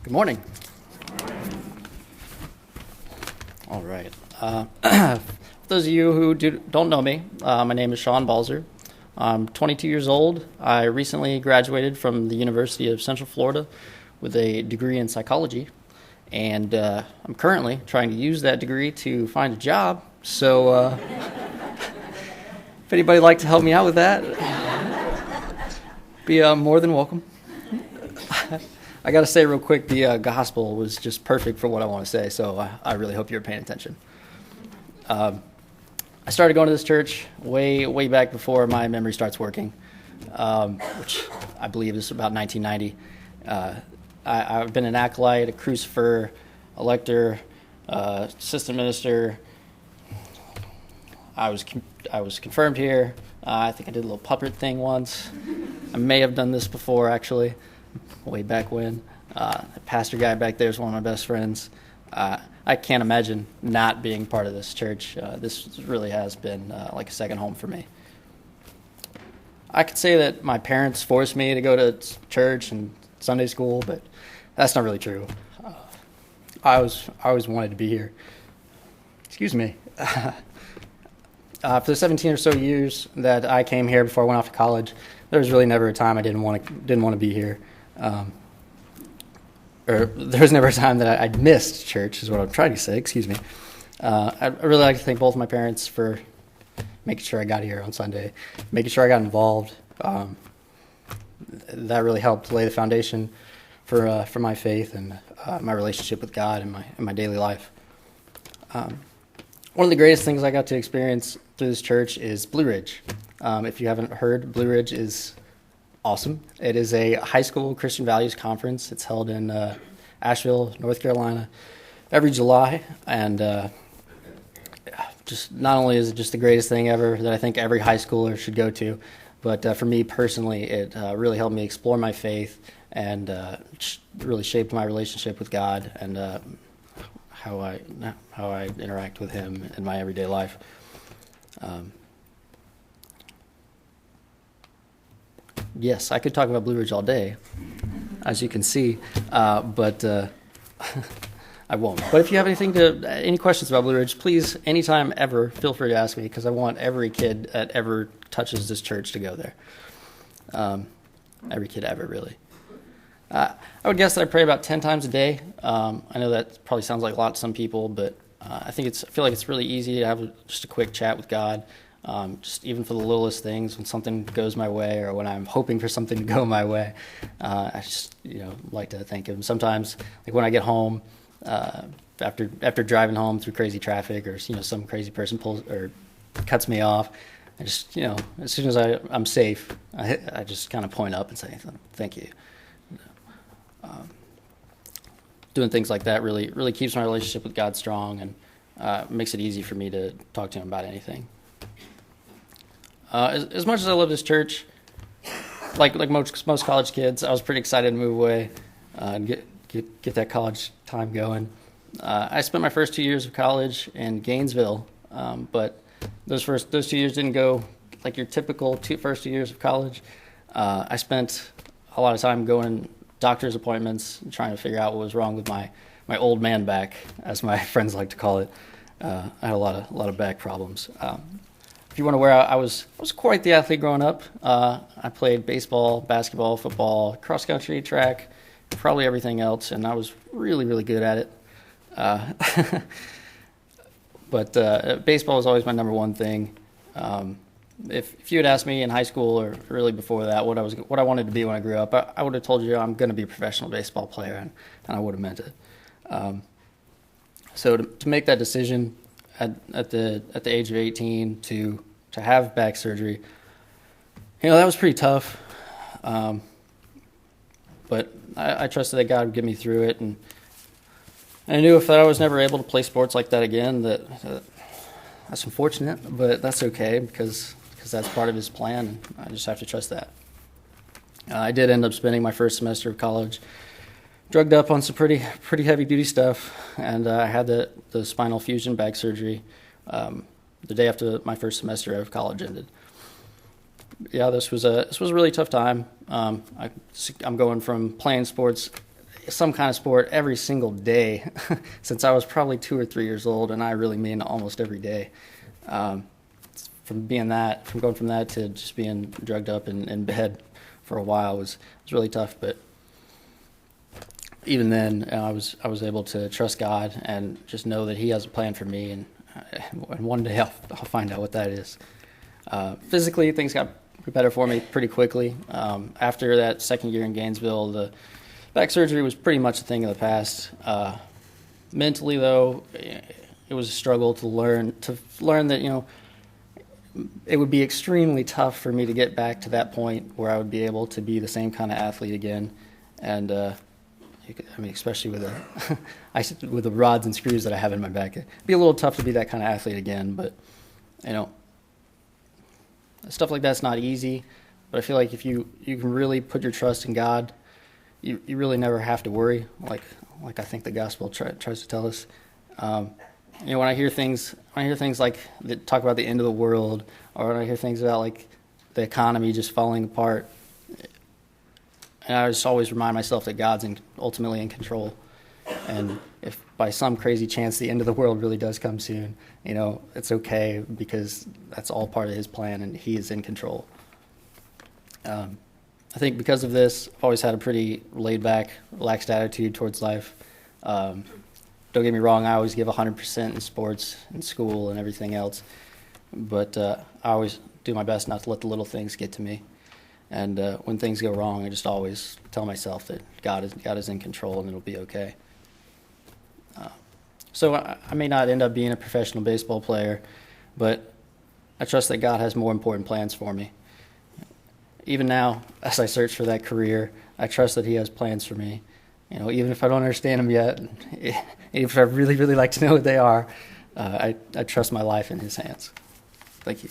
Good morning. All right. For those of you who don't know me, my name is Balzer. I'm 22 years old. I recently graduated from the University of Central Florida with a degree in psychology, and I'm currently trying to use that degree to find a job. So if anybody would like to help me out with that, be more than welcome. I got to say real quick, the gospel was just perfect for what I want to say, so I really hope you're paying attention. I started going to this church way back before my memory starts working, which I believe is about 1990. I've been an acolyte, a crucifer, a lector, assistant minister. I was confirmed here. I think I did a little puppet thing once. I may have done this before, actually. Way back when. The pastor guy back there is one of my best friends. I can't imagine not being part of this church. This really has been like a second home for me. I could say that my parents forced me to go to church and Sunday school, but that's not really true. I always wanted to be here. Excuse me. For the 17 or so years that I came here before I went off to college, there was really never a time I didn't want to be here. Or there was never a time that I'd missed church, is what I'm trying to say. Excuse me. I'd really like to thank both my parents for making sure I got here on Sunday, making sure I got involved. That really helped lay the foundation for my faith and my relationship with God in my daily life. One of the greatest things I got to experience through this church is Blue Ridge. If you haven't heard, Blue Ridge is awesome. It is a high school Christian values conference. It's held in Asheville, North Carolina, every July. And just not only is it just the greatest thing ever that I think every high schooler should go to, but for me personally, it really helped me explore my faith and really shaped my relationship with God and how I interact with Him in my everyday life. Yes, I could talk about Blue Ridge all day, as you can see, but I won't. But if you have any questions about Blue Ridge, please, anytime ever, feel free to ask me, because I want every kid that ever touches this church to go there. Every kid ever, really. I would guess that I pray about 10 times a day. I know that probably sounds like a lot to some people, but I feel like it's really easy to have just a quick chat with God. Just even for the littlest things, when something goes my way or when I'm hoping for something to go my way, I just like to thank Him. Sometimes, like when I get home, after driving home through crazy traffic or some crazy person pulls or cuts me off, I just as soon as I'm safe, I just kind of point up and say thank you. Doing things like that really keeps my relationship with God strong and makes it easy for me to talk to Him about anything. As much as I love this church, like most college kids, I was pretty excited to move away and get that college time going. I spent my first 2 years of college in Gainesville, but those 2 years didn't go like your typical first 2 years of college. I spent a lot of time going doctor's appointments, trying to figure out what was wrong with my old man back, as my friends like to call it. I had a lot of back problems. If you wonder where I was quite the athlete growing up. I played baseball, basketball, football, cross country, track, probably everything else, and I was really good at it. But baseball was always my number one thing. If you had asked me in high school or really before that what I wanted to be when I grew up, I would have told you I'm going to be a professional baseball player, and I would have meant it. So to make that decision at the age of 18 to have back surgery, that was pretty tough. But I trusted that God would get me through it, and I knew if I was never able to play sports like that again, that's unfortunate, but that's okay because that's part of His plan, and I just have to trust that. I did end up spending my first semester of college drugged up on some pretty heavy duty stuff, and I had the spinal fusion back surgery the day after my first semester of college ended. Yeah, this was a really tough time. I'm going from playing sports some kind of sport every single day since I was probably 2 or 3 years old, and I really mean almost every day. From going from that to just being drugged up in bed for a while was really tough. But even then, I was able to trust God and just know that He has a plan for me, and one day I'll find out what that is. Physically, things got better for me pretty quickly. After that second year in Gainesville, the back surgery was pretty much a thing of the past. Mentally, though, it was a struggle to learn that, it would be extremely tough for me to get back to that point where I would be able to be the same kind of athlete again. And, especially with with the rods and screws that I have in my back, it'd be a little tough to be that kind of athlete again. But, stuff like that's not easy. But I feel like if you can really put your trust in God, you really never have to worry, like I think the gospel tries to tell us. When I hear things like that talk about the end of the world, or when I hear things about like the economy just falling apart, and I just always remind myself that God's ultimately in control. And if by some crazy chance the end of the world really does come soon, it's okay, because that's all part of His plan and He is in control. I think because of this, I've always had a pretty laid-back, relaxed attitude towards life. Don't get me wrong, I always give 100% in sports and school and everything else, but I always do my best not to let the little things get to me. And when things go wrong, I just always tell myself that God is in control and it'll be okay. So I may not end up being a professional baseball player, but I trust that God has more important plans for me. Even now, as I search for that career, I trust that He has plans for me. Even if I don't understand them yet, even if I really, really like to know what they are, I trust my life in His hands. Thank you.